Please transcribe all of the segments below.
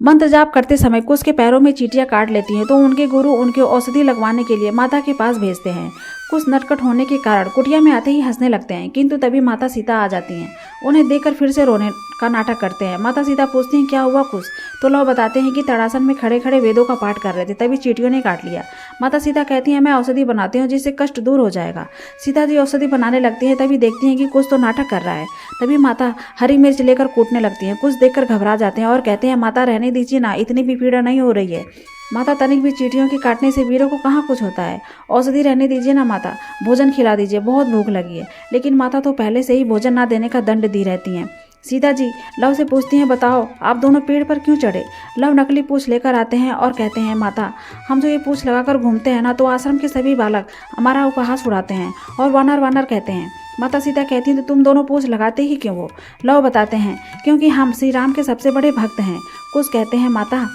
मंत्र जाप करते समय कुश के पैरों में चींटियां काट लेती हैं तो उनके गुरु उनके औषधि लगवाने के लिए माता के पास भेजते हैं। कुश नटखट होने के कारण कुटिया में आते ही हंसने लगते हैं, किंतु तभी माता सीता आ जाती हैं। उन्हें देखकर फिर से रोने का नाटक करते हैं। माता सीता पूछती हैं क्या हुआ कुश, तो लव बताते हैं कि तड़ासन में खड़े खड़े वेदों का पाठ कर रहे थे, तभी चींटियों ने काट लिया। माता सीता कहती हैं मैं औषधि बनाती हूँ जिससे कष्ट दूर हो जाएगा। सीता जी औषधि बनाने लगती हैं, तभी देखती हैं कि कुश तो नाटक कर रहा है। तभी माता हरी मिर्च लेकर कूटने लगती हैं। कुछ देखकर घबरा जाते हैं और कहते हैं माता रहने दीजिए ना, इतनी भी पीड़ा नहीं हो रही है। माता तनिक भी चींटियों के काटने से वीरों को कहाँ कुछ होता है, औषधि रहने दीजिए ना माता, भोजन खिला दीजिए, बहुत भूख लगी है। लेकिन माता तो पहले से ही भोजन ना देने का दंड दी रहती हैं। सीता जी लव से पूछती हैं बताओ आप दोनों पेड़ पर क्यों चढ़े। लव नकली पूंछ लेकर आते हैं और कहते हैं माता हम जो ये पूंछ लगाकर घूमते हैं ना, तो आश्रम के सभी बालक हमारा उपहास उड़ाते हैं और वानर वानर कहते हैं। माता सीता कहती हैं तो तुम दोनों पूंछ लगाते ही क्यों हो। लव बताते हैं क्योंकि हम श्री राम के सबसे बड़े भक्त हैं। कुछ कहते हैं माता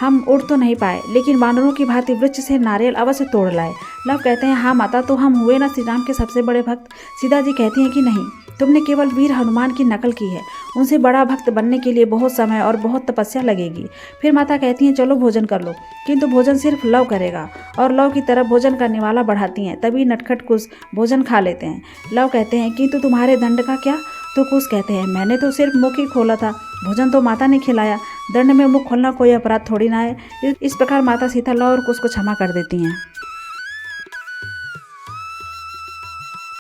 हम उड़ तो नहीं पाए, लेकिन वानरों की भांति वृक्ष से नारियल अवश्य तोड़ लाए। लव कहते हैं हाँ माता, तो हम हुए ना श्री राम के सबसे बड़े भक्त। सीता जी कहती हैं कि नहीं, तुमने केवल वीर हनुमान की नकल की है, उनसे बड़ा भक्त बनने के लिए बहुत समय और बहुत तपस्या लगेगी। फिर माता कहती हैं चलो भोजन कर लो, किंतु भोजन सिर्फ लव करेगा और लव की तरफ भोजन करने वाला बढ़ाती हैं। तभी नटखट कुश भोजन खा लेते हैं। लव कहते हैं किंतु तुम्हारे दंड का क्या। तो कुश कहते हैं मैंने तो सिर्फ मुख ही खोला था, भोजन तो माता ने खिलाया, दंड में मुख खोलना कोई अपराध थोड़ी ना है। इस प्रकार माता सीता लव और कुश को क्षमा कर देती हैं।